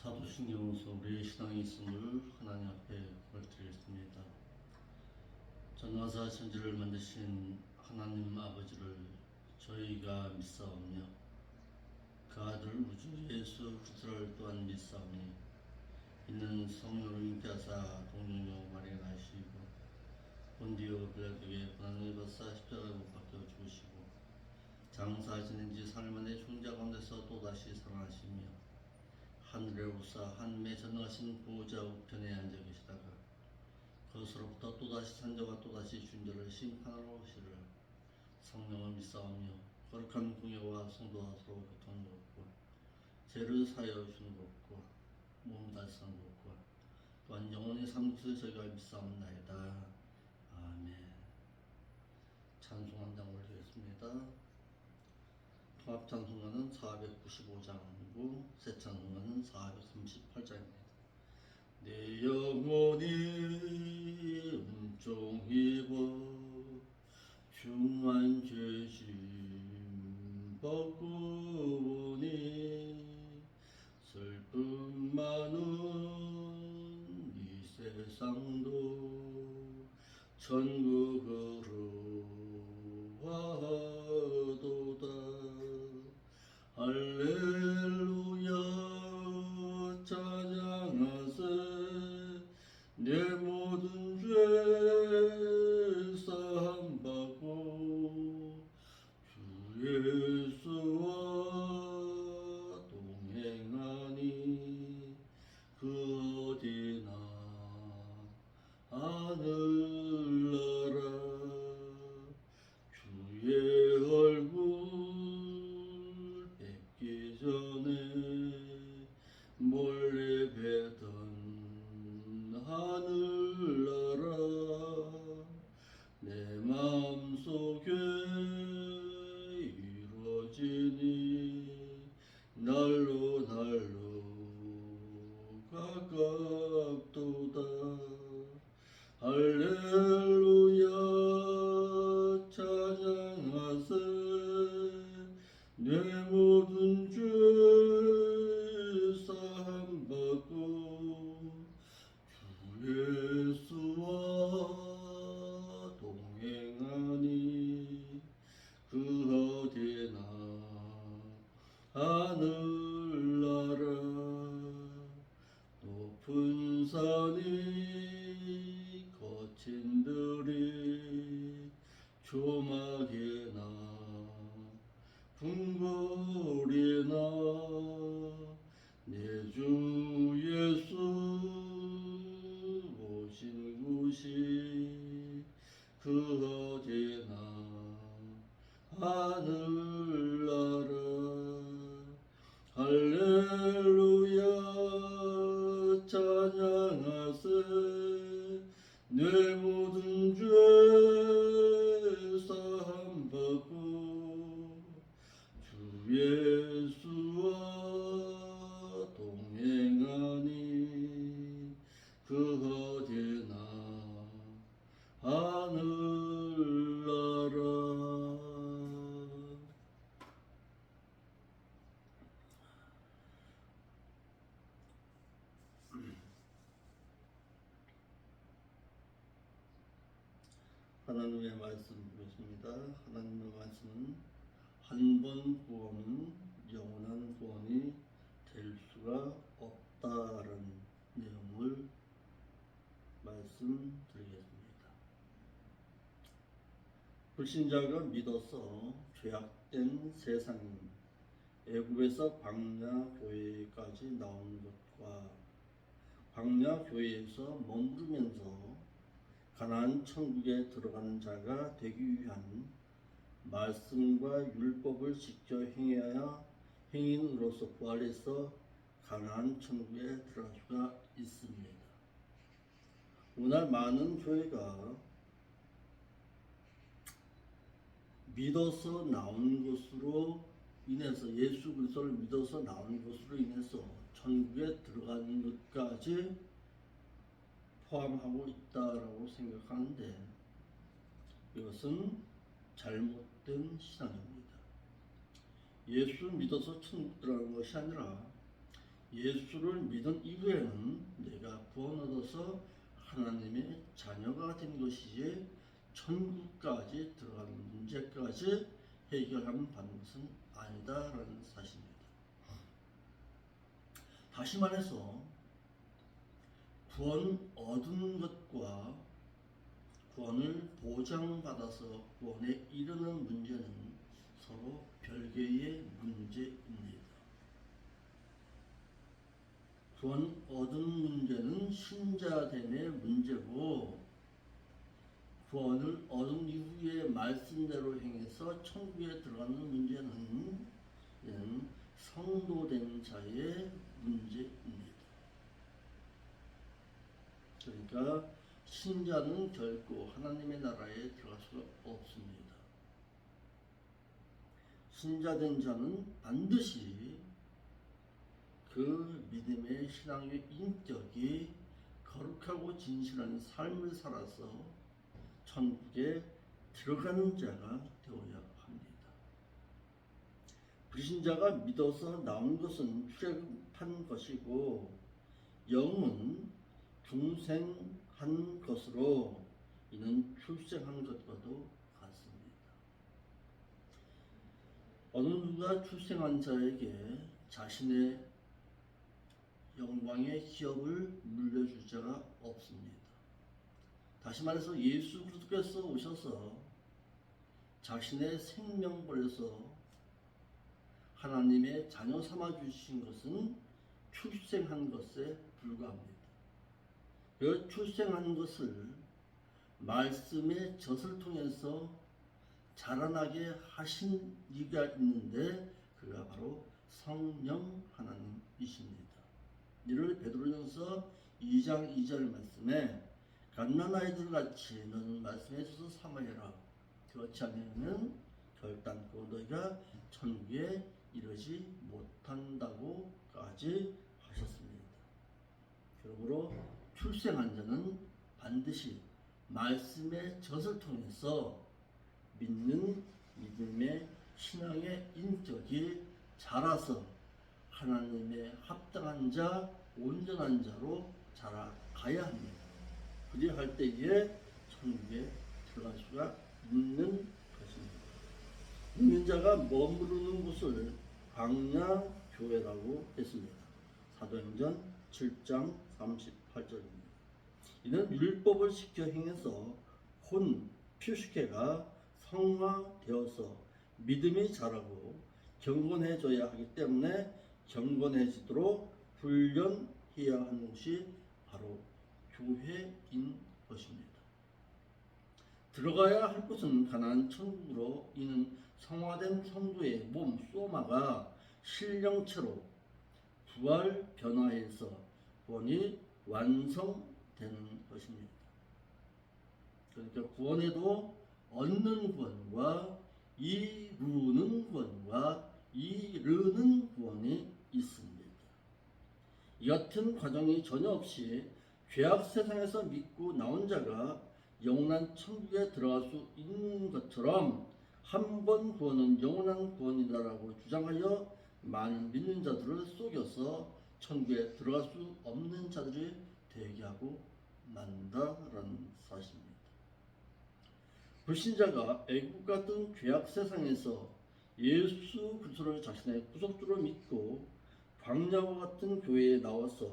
사도신경서 우리의 신앙의 있음을 하나님 앞에 엎드리겠습니다. 전화사 천지를 만드신 하나님 아버지를 저희가 믿사오며 그 아들 우주 예수 그리스도를 또한 믿사오니 이는 성령을 잉태하사 동정녀 마리아 나시고 본디오 빌라도에게 고난을 받사 십자가에 못 박혀 죽으시고 장사 지낸 지 사흘 만에 죽은 자 가운데서 또다시 살아나시며 하늘에 오사 하늘에 전능하신 보호자 우편에 앉아 계시다가 그것으로부터 또다시 산자와 또다시 준자를 심판하러 오시리라. 성령을 믿사오며 거룩한 공예와 성도와 서로 교통하는 것과 죄를 사하여 주는 것과 몸 다시 사는 것과 또한 영원히 사는 것을 저희가 믿사옵나이다. 아멘. 찬송 한 장 올리겠습니다. 통합 찬송가는 495장이고 새 찬송가는 438장입니다. 내 영혼이 음종입어 중한 죄짐 벗고 오니 슬픔 많은 이 세상도 천국으로 와도다. 할렐루야 찬양하세 내 모든 죄 사함받고 주 예수와 동행하니 그 어디나 하늘나라 주의 얼굴 뵙기 전에 몰래 뵈던 하늘나라 내 마음속에 이루어지니 날로 가깝도다. 할렐루야 찬양하세 내 모든 죄 사함받고 주 예수와 동행하니 그 어디나 하늘나라 높은 산이 거친 들이 조막이나 궁궐이나 내 주 예수 오신 곳이 그 어디나 하늘나라 할렐루야 찬양하세 내 모든 죄 사함받고 주 예수와 동행하니 그 어디나 하늘나라. 하나님의 말씀 보겠습니다. 하나님의 말씀은 한 번 구원은 영원한 구원이 될 수가 없다라는 내용을 말씀드리겠습니다. 불신자가 믿어서 죄악된 세상 애굽에서 광야 교회까지 나온 것과 광야 교회에서 머무르면서 가나안 천국에 들어가는 자가 되기 위한 말씀과 율법을 직접 행해야 행인으로서 부활해서 가나안 천국에 들어갈 수가 있습니다. 오늘 많은 교회가 믿어서 나온 것으로 인해서 예수 그리스도를 믿어서 나온 것으로 인해서 천국에 들어가는 것까지 포함하고 있다라고 생각하는데 이것은 잘못된 신앙입니다. 예수 믿어서 천국 들어가는 것이 아니라 예수를 믿은 이후에는 내가 구원 얻어서 하나님의 자녀가 된 것이지 천국까지 들어가는 문제까지 해결하는 것은 아니다라는 사실입니다. 다시 말해서 구원 얻은 것과 구원을 보장받아서 구원에 이르는 문제는 서로 별개의 문제입니다. 구원 얻은 문제는 신자됨의 문제고, 구원을 얻은 이후에 말씀대로 행해서 천국에 들어가는 문제는 성도된 자의 문제입니다. 그러니까 신자는 결코 하나님의 나라에 들어갈 수가 없습니다. 신자된 자는 반드시 그 믿음의 신앙의 인격이 거룩하고 진실한 삶을 살아서 천국에 들어가는 자가 되어야 합니다. 불신자가 믿어서 나온 것은 출애굽한 것이고, 영은 중생한 것으로 이는 출생한 것과도 같습니다. 어느 누가 출생한 자에게 자신의 영광의 기업을 물려줄 자가 없습니다. 다시 말해서 예수 그리스도께서 오셔서 자신의 생명 버려서 하나님의 자녀 삼아 주신 것은 출생한 것에 불과합니다. 그 출생한 것을 말씀의 젖을 통해서 자라나게 하신 이가 있는데, 그가 바로 성령 하나님이십니다. 이를 베드로전서 2장 2절 말씀에 갓난아이들 같이 너는 말씀에 있어서 삼아해라. 그렇지 않으면 결단코 너희가 천국에 이르지 못한다고까지 하셨습니다. 그러므로 출생한 자는 반드시 말씀의 젖을 통해서 믿는 믿음의 신앙의 인격이 자라서 하나님의 합당한 자, 온전한 자로 자라가야 합니다. 그리할 때에 천국에 들어갈 수가 있는 것입니다. 믿는 자가 머무르는 곳을 광야 교회라고 했습니다. 사도행전 7장 38절입니다. 이는 율법을 지켜 행해서 혼 표식회가 성화되어서 믿음이 자라고 경건해져야 하기 때문에 경건해지도록 훈련해야 하는 것이 바로 교회인 것입니다. 들어가야 할 곳은 가나안 천국으로, 이는 성화된 성도의 몸 소마가 신령체로 부활 변화해서 구원이 완성되는 것입니다. 그러니까 구원에도 얻는 구원과 이루는 구원과 이르는 구원이 있습니다. 이 같은 과정이 전혀 없이 죄악 세상에서 믿고 나온 자가 영원한 천국에 들어갈 수 있는 것처럼, 한 번 구원은 영원한 구원이다라고 주장하여 많은 믿는 자들을 속여서 천국에 들어갈 수 없는 자들이 되게 하고 만다라는 사실입니다. 불신자가 애국 같은 죄악 세상에서 예수 그리스도를 자신의 구속주로 믿고 광야와 같은 교회에 나와서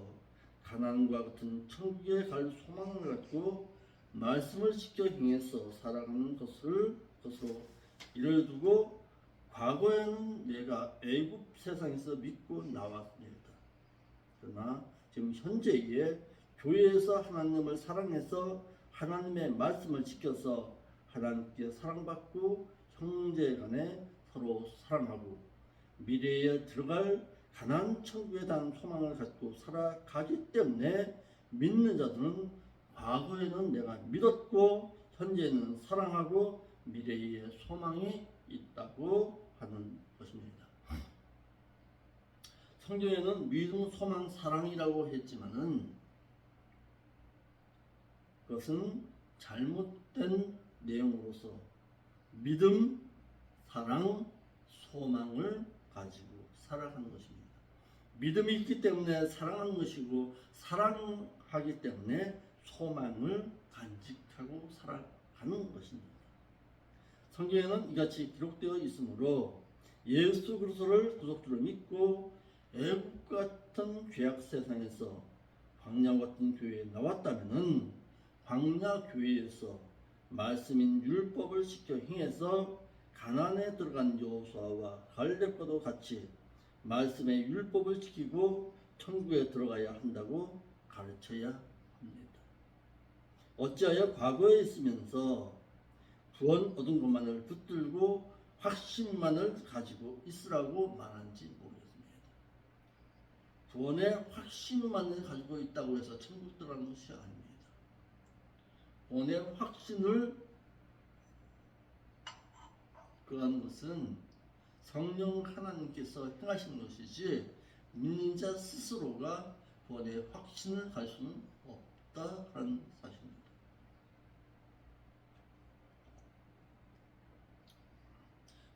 가나안과 같은 천국에 갈 소망을 갖고 말씀을 지켜 행해서 살아가는 것으로 이를 두고, 과거에는 내가 애국 세상에서 믿고 나왔습니다. 그러나 지금 현재에 교회에서 하나님을 사랑해서 하나님의 말씀을 지켜서 하나님께 사랑받고 형제 간에 서로 사랑하고 미래에 들어갈 가나안 천국에 대한 소망을 갖고 살아가기 때문에, 믿는 자들은 과거에는 내가 믿었고 현재는 사랑하고 미래에 소망이 있다고 하는 것입니다. 성경에는 믿음, 소망, 사랑이라고 했지만은 그것은 잘못된 내용으로서 믿음, 사랑, 소망을 가지고 살아가는 것입니다. 믿음이 있기 때문에 사랑하는 것이고 사랑하기 때문에 소망을 간직하고 살아가는 것입니다. 성경에는 이같이 기록되어 있으므로 예수 그리스도를 구속주로 믿고 애국 같은 죄악 세상에서 광야 같은 교회에 나왔다면은 광야 교회에서 말씀인 율법을 지켜 행해서 가나안에 들어간 여호수아와 갈렙과도 같이 말씀의 율법을 지키고 천국에 들어가야 한다고 가르쳐야 합니다. 어찌하여 과거에 있으면서 구원 얻은 것만을 붙들고 확신만을 가지고 있으라고 말하는지 모르겠습니다. 구원의 확신만을 가지고 있다고 해서 천국 들어가는 것이 아닙니다. 구원의 확신을 그하는 것은 성령 하나님께서 행하시는 것이지 믿는 자 스스로가 구원의 확신을 가질 수는 없다라는 사실입니다.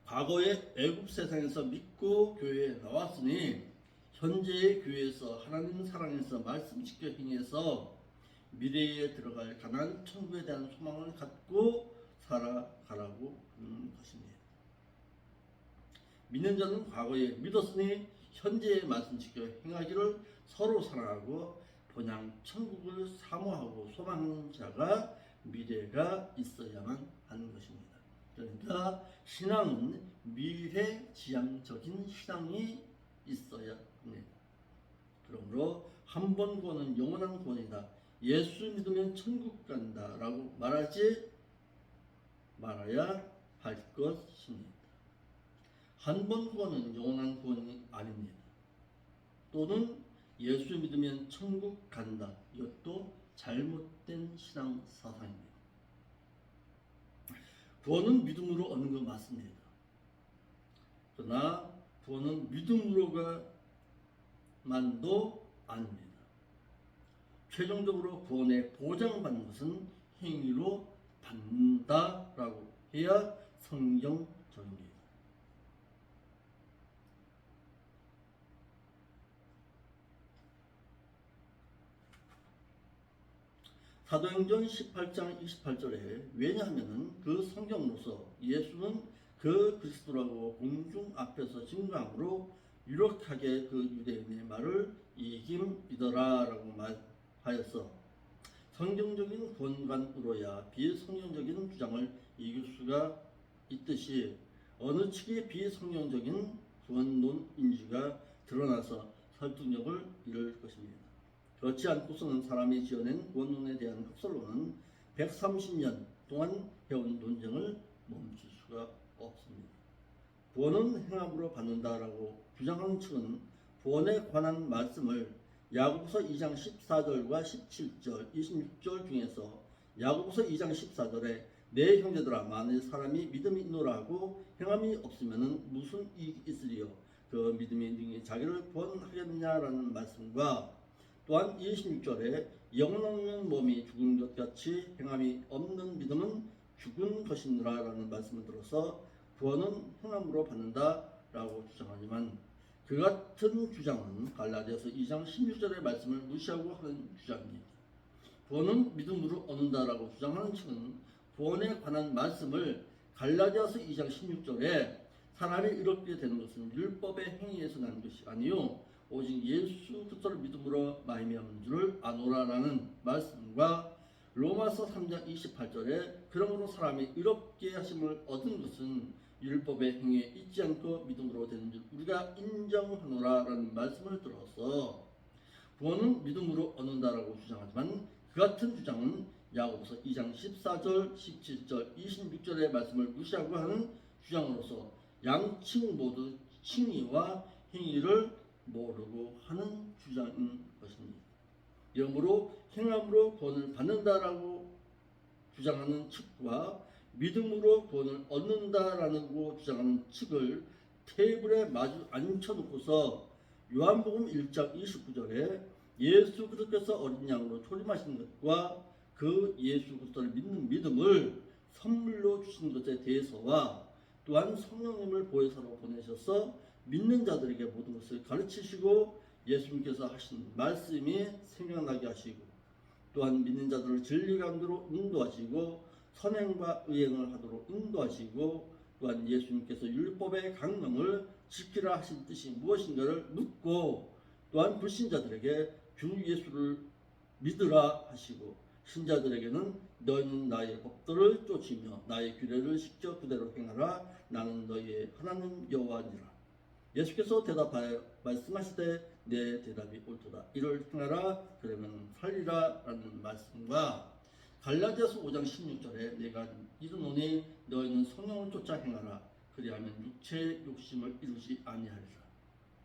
과거의 애굽 세상에서 믿고 교회에 나왔으니 현재의 교회에서 하나님 사랑해서 말씀 지켜 행해서 미래에 들어갈 가나안 천국에 대한 소망을 갖고 살아가라고 하는 것입니다. 믿는 자는 과거에 믿었으니 현재의 말씀 지켜 행하기를 서로 사랑하고 본향 천국을 사모하고 소망하는 자가 미래가 있어야만 하는 것입니다. 그러니까 신앙은 미래지향적인 신앙이 있어야 합니다. 그러므로 한 번 구원은 영원한 구원이다. 예수 믿으면 천국 간다 라고 말하지 말아야 할 것입니다. 한 번 구원은 영원한 구원이 아닙니다. 또는 예수 믿으면 천국 간다. 이것도 잘못된 신앙 사상입니다. 구원은 믿음으로 얻는 것 맞습니다. 그러나 구원은 믿음으로만도 아닙니다. 최종적으로 구원에 보장받는 것은 행위로 받는다라고 해야 성경적입니다. 사도행전 18장 28절에 왜냐하면 그 성경으로서 예수는 그 그리스도라고 공중 앞에서 증거함으로 유력하게 그 유대인의 말을 이김이더라 라고 말하여서 성경적인 권관으로야 비성경적인 주장을 이길 수가 있듯이 어느 측의 비성경적인 구원론인지가 드러나서 설득력을 잃을 것입니다. 그렇지 않고서는 사람이 지어낸 구원론에 대한 흑설론은 130년 동안 해온 논쟁을 멈출 수가 없습니다. 구원은 행함으로 받는다라고 주장하는 측은 구원에 관한 말씀을 야고보서 2장 14절과 17절, 26절 중에서 야고보서 2장 14절에 내 형제들아 만일 사람이 믿음이 있노라 하고 행함이 없으면 무슨 이익이 있으리요 그 믿음이 능히 자기를 구원하겠느냐라는 말씀과 또한 26절에 영혼없는 몸이 죽은 것 같이 행함이 없는 믿음은 죽은 것이니라 라는 말씀을 들어서 구원은 행함으로 받는다라고 주장하지만 그 같은 주장은 갈라디아서 2장 16절의 말씀을 무시하고 하는 주장입니다. 구원은 믿음으로 얻는다라고 주장하는 측은 구원에 관한 말씀을 갈라디아서 2장 16절에 사람이 이렇게 되는 것은 율법의 행위에서 난 것이 아니요 오직 예수 그리스도를 믿음으로 말미암은 줄을 아노라라는 말씀과 로마서 3장 28절에 그러므로 사람이 의롭게 하심을 얻은 것은 율법의 행위에 있지 않고 믿음으로 되는 줄 우리가 인정하노라라는 말씀을 들어서 구원은 믿음으로 얻는다라고 주장하지만 그 같은 주장은 야고보서 2장 14절, 17절, 26절의 말씀을 무시하고 하는 주장으로서 양측 모두 칭의와 행위를 모르고 하는 주장인 것입니다. 이러므로 행함으로 구원을 받는다라고 주장하는 측과 믿음으로 구원을 얻는다라고 주장하는 측을 테이블에 마주 앉혀놓고서 요한복음 1장 29절에 예수 그리스도께서 어린 양으로 초림하신 것과 그 예수 그리스도를 믿는 믿음을 선물로 주신 것에 대해서와 또한 성령님을 보혜사로 보내셔서 믿는 자들에게 모든 것을 가르치시고 예수님께서 하신 말씀이 생각나게 하시고 또한 믿는 자들을 진리 가운데로 인도하시고 선행과 의행을 하도록 인도하시고 또한 예수님께서 율법의 강령을 지키라 하신 뜻이 무엇인가를 묻고 또한 불신자들에게 주 예수를 믿으라 하시고 신자들에게는 너희는 나의 법도를 쫓으며 나의 규례를 지켜 그대로 행하라. 나는 너희의 하나님 여호와니라. 예수께서 대답하여 말씀하시되 내 대답이 옳도다. 이를 행하라 그러면 살리라 라는 말씀과 갈라디아서 5장 16절에 내가 이르노니 너희는 성령을 쫓아 행하라. 그리하면 육체의 욕심을 이루지 아니하리라.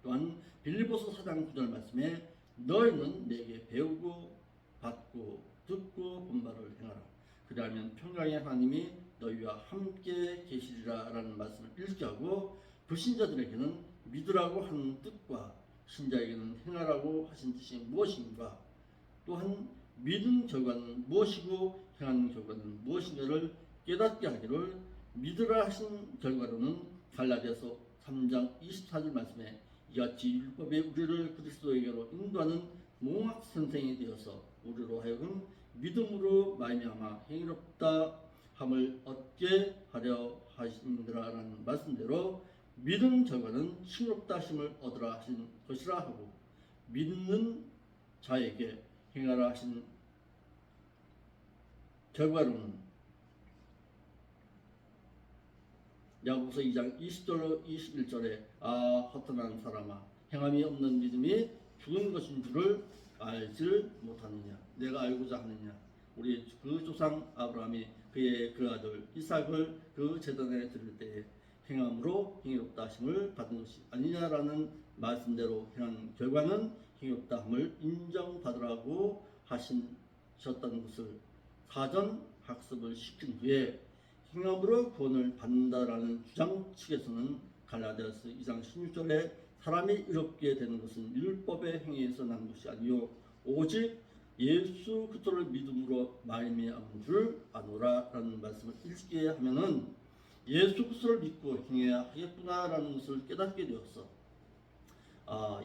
또한 빌립보서 4장 9절 말씀에 너희는 내게 배우고 받고 듣고 본 바를 행하라. 그리하면 평강의 하나님이 너희와 함께 계시리라 라는 말씀을 읽게 하고 불신자들에게는 믿으라고 하는 뜻과 신자에게는 행하라고 하신 뜻이 무엇인가 또한 믿은 결과는 무엇이고 행하는 결과는 무엇인가를 깨닫게 하기를 믿으라 하신 결과로는 갈라디아서 3장 24절 말씀에 이같이 율법의 우리를 그리스도에게로 인도하는 몽학 선생이 되어서 우리로 하여금 믿음으로 말미암아 행위롭다 함을 얻게 하려 하시니라라는 말씀대로 믿은 결과는 칭롭다 하심을 얻으라 하신 것이라 하고 믿는 자에게 행하라 하신 결과로는 야고보서 2장 20절로 21절에 허탄한 사람아 행함이 없는 믿음이 죽은 것인 줄을 알지를 못하느냐 내가 알고자 하느냐 우리 그 조상 아브라함이 그의 그 아들 이삭을 그 제단에 드릴 때에 행함으로 행위롭다 하심을 받은 것이 아니냐라는 말씀대로 행한 결과는 행위롭다 함을 인정받으라고 하셨다는 것을 사전 학습을 시킨 후에 행함으로 구원을 받는다라는 주장 측에서는 갈라디아서 2장 16절에 사람이 이롭게 되는 것은 율법의 행위에서 난 것이 아니요 오직 예수 그리스도를 믿음으로 말미암은 줄 아노라라는 말씀을 읽게 하면은 예수 그리스도를 믿고 행해야 하겠구나라는 것을 깨닫게 되었어.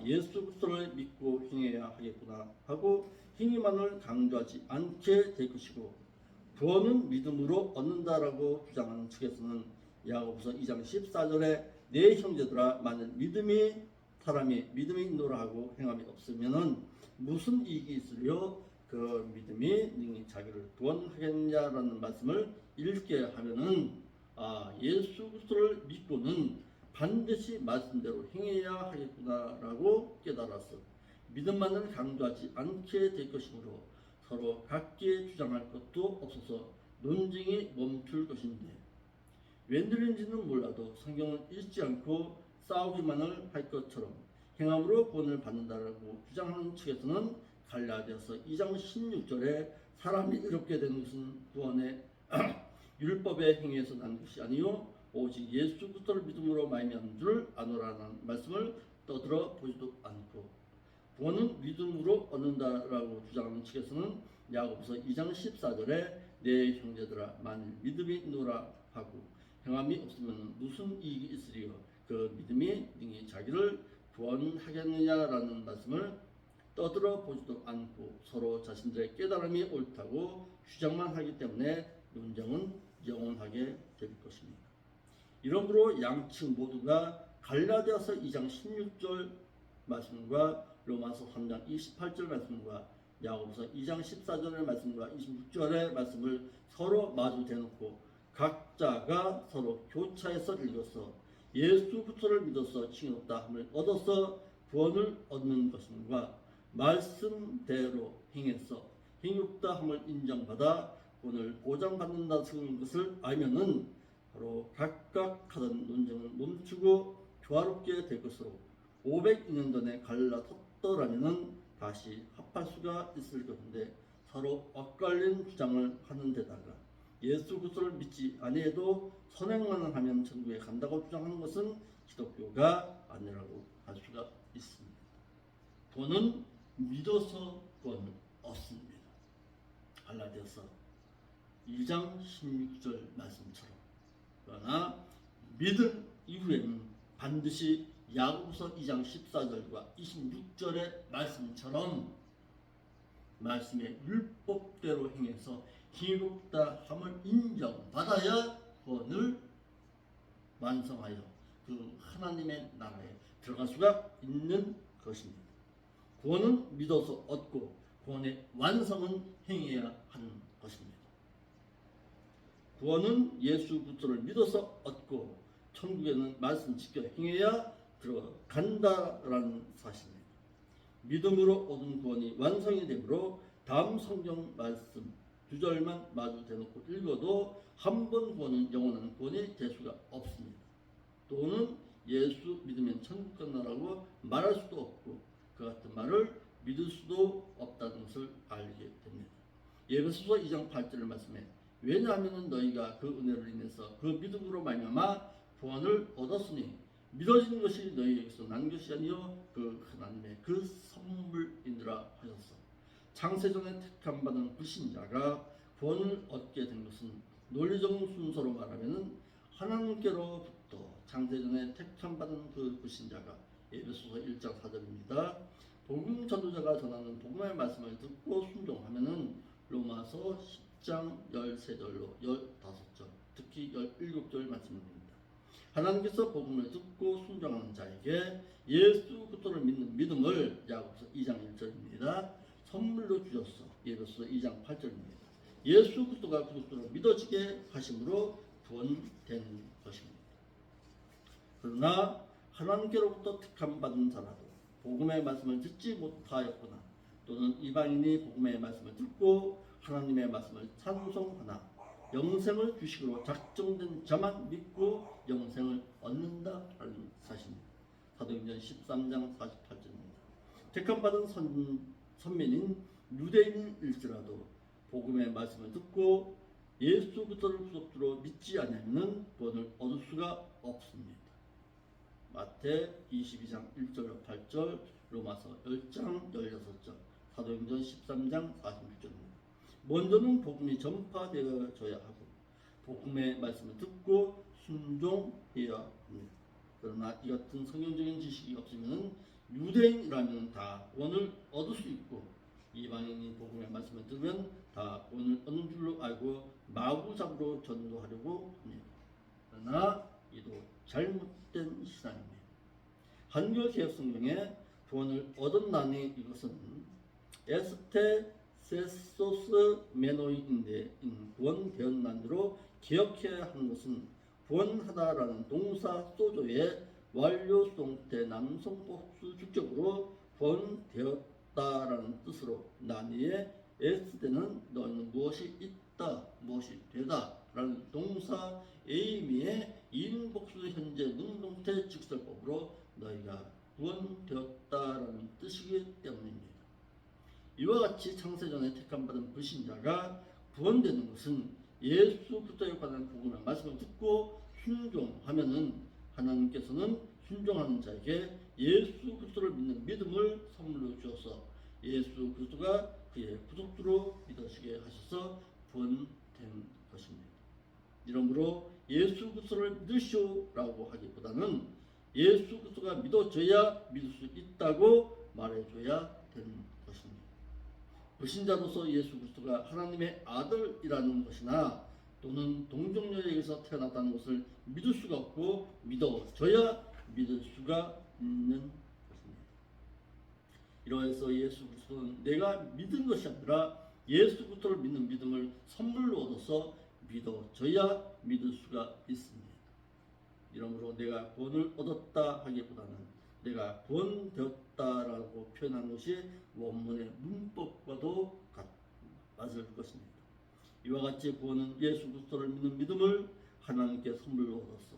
예수 그리스도를 믿고 행해야 하겠구나 하고 행위만을 강조하지 않게 될 것이고 구원은 믿음으로 얻는다라고 주장하는 측에서는 야고보서 2장 14절에 내 형제들아 만일 사람이 믿음이 있노라 하고 행함이 없으면은 무슨 이익이 있으려 그 믿음이 능히 자기를 구원하겠냐라는 말씀을 읽게 하면은 예수 그리스도를 믿고는 반드시 말씀대로 행해야 하겠구나라고 깨달았어. 믿음만을 강조하지 않게 될 것이므로 서로 각기 주장할 것도 없어서 논쟁이 멈출 것인데 웬일인지는 몰라도 성경을 읽지 않고 싸우기만을 할 것처럼 행함으로 구원을 받는다라고 주장하는 측에서는 갈라디아서 2장 16절에 사람이 이렇게 되는 것은 구원의 율법의 행위에서 난 것이 아니요 오직 예수 그리스도를 믿음으로 말미암은 줄 아노라는 말씀을 떠들어 보지도 않고 구원은 믿음으로 얻는다라고 주장하는 측에서는 야고보서 2장 14절에 내 형제들아 만일 믿음이 있노라 하고 행함이 없으면 무슨 이익이 있으리요 그 믿음이 능히 자기를 구원하겠느냐라는 말씀을 떠들어 보지도 않고 서로 자신들의 깨달음이 옳다고 주장만 하기 때문에 논쟁은 영원하게 될 것입니다. 이러므로 양측 모두가 갈라디아서 2장 16절 말씀과 로마서 3장 28절 말씀과 야고보서 2장 14절의 말씀과 26절의 말씀을 서로 마주 대놓고 각자가 서로 교차해서 읽어서 예수 그리스도를 믿어서 칭의롭다 함을 얻어서 구원을 얻는 것인가 말씀대로 행해서 행육다 함을 인정받아 구원을 보장받는다는 것을 알면은 바로 각각 하던 논쟁을 멈추고 조화롭게 될 것으로 500년 전에 갈라섰더라면은 다시 합할 수가 있을 것인데 서로 엇갈린 주장을 하는 데다가 예수 그리스도를 믿지 아니해도 선행만 하면 천국에 간다고 주장하는 것은 기독교가 아니라고 할 수가 있습니다. 구원은 믿어서 구원을 얻습니다. 갈라디아서 2장 16절 말씀처럼 그러나 믿음 이후에는 반드시 야고보서 2장 14절과 26절의 말씀처럼 말씀의 율법대로 행해서 희롭다 함을 인정받아야 구원을 완성하여 그 하나님의 나라에 들어갈 수가 있는 것입니다. 구원은 믿어서 얻고 구원의 완성은 행해야 하는 것입니다. 구원은 예수 그리스도를 믿어서 얻고 천국에는 말씀 지켜 행해야 들어간다라는 사실입니다. 믿음으로 얻은 구원이 완성이 되므로 다음 성경 말씀 두 절만 마주 대놓고 읽어도 한 번 구원은 영원한 구원이 될 수가 없습니다. 또는 예수 믿으면 천국 간다라고 말할 수도 없고 그 같은 말을 믿을 수도 없다는 것을 알게 됩니다. 에베소서 2장 8절의 말씀에 왜냐하면 너희가 그 은혜를 인해서 그 믿음으로 말미암아 구원을 얻었으니 믿어지는 것이 너희에게서 난 것이 아니요 그 하나님의 그 선물이니라 하셨어. 창세전에 택함 받은 불신자가 구원을 얻게 된 것은 논리적인 순서로 말하면 하나님께로부터 창세전에 택함 받은 그 불신자가 에베소서 1장 4절입니다. 복음 전도자가 전하는 복음의 말씀을 듣고 순종하면은 로마서 10장 13절로 15절 특히 17절 말씀입니다. 하나님께서 복음을 듣고 순종하는 자에게 예수 그리스도를 믿는 믿음을 야고보서 2장 1절입니다. 선물로 주셨어. 에베소서 2장 8절입니다. 예수 그리스도가 그리스도로 믿어지게 하심으로 구원된 것입니다. 그러나 하나님께로부터 택함 받은 자라도 복음의 말씀을 듣지 못하였거나 또는 이방인이 복음의 말씀을 듣고 하나님의 말씀을 찬송하나 영생을 주식으로 작정된 자만 믿고 영생을 얻는다라는 사실입니다. 사도행전 13장 48절입니다. 택함받은 선민인 유대인일지라도 복음의 말씀을 듣고 예수 그리스도를 구속주로 믿지 않으면 구원을 얻을 수가 없습니다. 마태 22장 1절 8절, 로마서 10장 16절, 사도행전 13장 46절입니다. 먼저는 복음이 전파되어져야 하고 복음의 말씀을 듣고 순종해야 합니다. 그러나 이 같은 성경적인 지식이 없으면 유대인이라면 다 구원을 얻을 수 있고 이방인이 복음의 말씀을 들으면 다 구원을 얻는 줄로 알고 마구잡이로 전도하려고 합니다. 그러나 이도 잘못된 신앙입니다. 한글 개혁 성경에 구원을 얻었나니 이것은 에스테 세소스 메노인데 구원되었나니로 기억해야 하는 것은 구원하다라는 동사 소조의 완료성 때 남성 복수 주격으로 구원되었다라는 뜻으로 나니에 에스테는 너희는 무엇이 있다 무엇이 되다 라는 동사 에이미의 인복수 현재 능동태 직설법으로 너희가 구원되었다라는 뜻이기 때문입니다. 이와 같이 창세전에 택함받은 불신자가 구원되는 것은 예수 그리스도에 관한 복음의 말씀을 듣고 순종하면은 하나님께서는 순종하는 자에게 예수 그리스도를 믿는 믿음을 선물로 주어서 예수 그리스도가 그의 구속주로 믿으시게 하셔서 구원된 것입니다. 이러므로 예수 그리스도를 믿으시오라고 하기보다는 예수 그리스도가 믿어져야 믿을 수 있다고 말해줘야 되는 것입니다. 불신자로서 예수 그리스도가 하나님의 아들이라는 것이나 또는 동정녀에게서 태어났다는 것을 믿을 수가 없고 믿어져야 믿을 수가 있는 것입니다. 이러해서 예수 그리스도는 내가 믿은 것이 아니라 예수 그리스도를 믿는 믿음을 선물로 얻어서 믿어져야 믿을 수가 있습니다. 이러므로 내가 구원을 얻었다 하기보다는 내가 구원되었다라고 표현한 것이 원문의 문법과도 맞을 것입니다. 이와 같이 구원은 예수 그리스도를 믿는 믿음을 하나님께 선물로 얻어서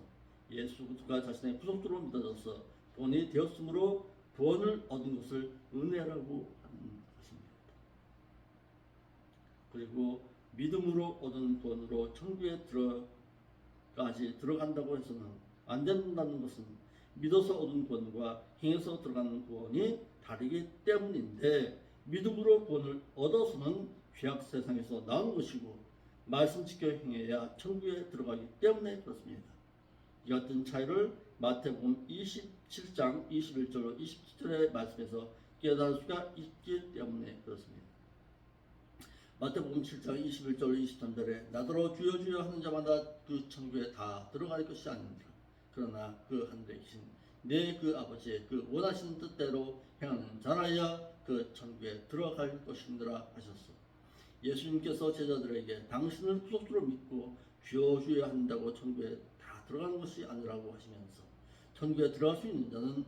예수 그리스도가 자신의 구속주로 믿어져서 구원이 되었으므로 구원을 얻은 것을 은혜라고 하는 것입니다. 그리고 믿음으로 얻은 구원으로 천국에 들어간다고 해서는 안 된다는 것은 믿어서 얻은 구원과 행해서 들어가는 구원이 다르기 때문인데 믿음으로 구원을 얻어서는 죄악 세상에서 나온 것이고 말씀 지켜 행해야 천국에 들어가기 때문에 그렇습니다. 이 같은 차이를 마태복음 27장 21절로 27절의 말씀에서 깨달을 수가 있기 때문에 그렇습니다. 마태복음 7장 21절 23절에 나더러 주여 주여 하는 자마다 그 천국에 다 들어갈 것이 아닙니다. 그러나 그 하늘에 계신 내 그 아버지의 그 원하시는 뜻대로 행하는 자라야 그 천국에 들어갈 것이니라 하셨소. 예수님께서 제자들에게 당신을 구속주로 믿고 주여 주여 한다고 천국에 다 들어가는 것이 아니라고 하시면서 천국에 들어갈 수 있는 자는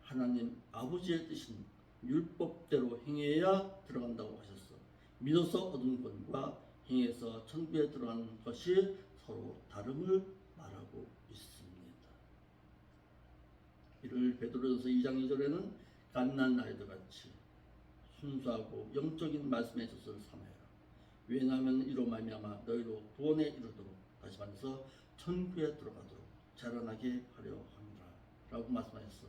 하나님 아버지의 뜻인 율법대로 행해야 들어간다고 하셨어. 믿어서 얻은 권과 행해서 천국에 들어가는 것이 서로 다름을 말하고 있습니다. 이를 베드로전서 2장 2절에는 갓난 아이들 같이 순수하고 영적인 말씀의 젖을 삼아라. 왜냐하면 이로 말미암아 너희로 구원에 이르도록 다시 말해서 천국에 들어가도록 자라나게 하려 합니다. 라고 말씀하셨어.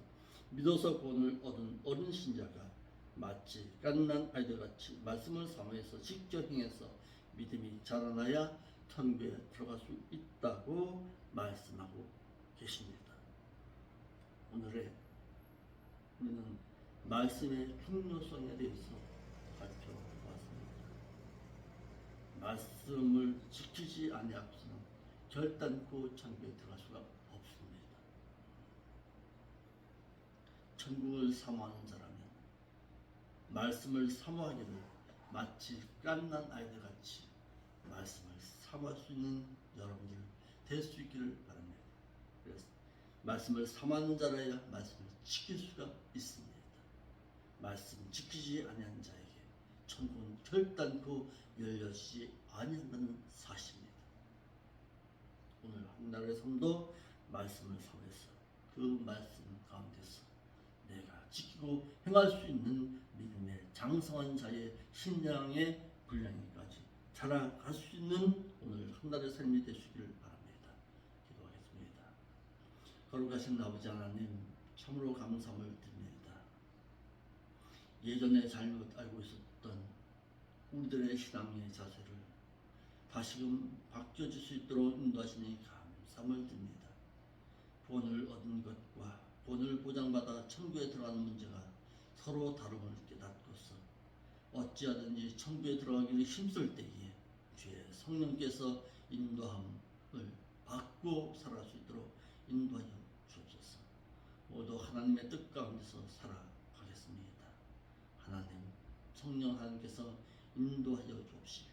믿어서 구원을 얻은 어린 신자가 마치 갓난 아이들같이 말씀을 사모해서 직접 행해서 믿음이 자라나야 천국에 들어갈 수 있다고 말씀하고 계십니다. 오늘의 우리는 말씀의 중요성에 대해서 살펴보았습니다. 말씀을 지키지 아니하고서는 결단코 천국에 들어갈 수가 없습니다. 천국을 사모하는 자라면 말씀을 사모하기를 마치 갓난 아이들 같이 말씀을 사모할 수 있는 여러분들 될 수 있기를 바랍니다. 그래서 말씀을 사모하는 자라야 말씀을 지킬 수가 있습니다. 말씀 지키지 아니한 자에게 천국은 결단코 열려지지 아니한다는 사실입니다. 오늘 한날의 삶도 말씀을 사모해서 그 말씀 가운데서 내가 지키고 행할 수 있는 믿음의 장성한 자의 신앙의 분량에까지 자라갈 수 있는 오늘 한날의 삶이 되시기를 바랍니다. 기도하겠습니다. 거룩하신 아버지 하나님, 참으로 감사함을 드립니다. 예전에 잘못 알고 있었던 우리들의 신앙의 자세를 다시금 바뀌어질 수 있도록 인도하시니 감사함을 드립니다. 구원을 얻은 것과 구원을 보장받아 천국에 들어가는 문제가 서로 다름을 깨닫고서 어찌하든지 천국에 들어가기를 힘쓸 때에 주의 성령께서 인도함을 받고 살아갈 수 있도록 인도하여 주옵소서. 모두 하나님의 뜻 가운데서 살아가겠습니다. 하나님, 성령 하나님께서 인도하여 주옵시고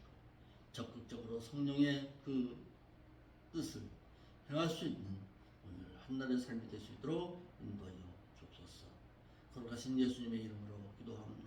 적극적으로 성령의 그 뜻을 행할 수 있는 오늘 한날의 삶이 될 수 있도록 인도하여 주옵소서. 거룩하신 예수님의 이름으로 기도합니다.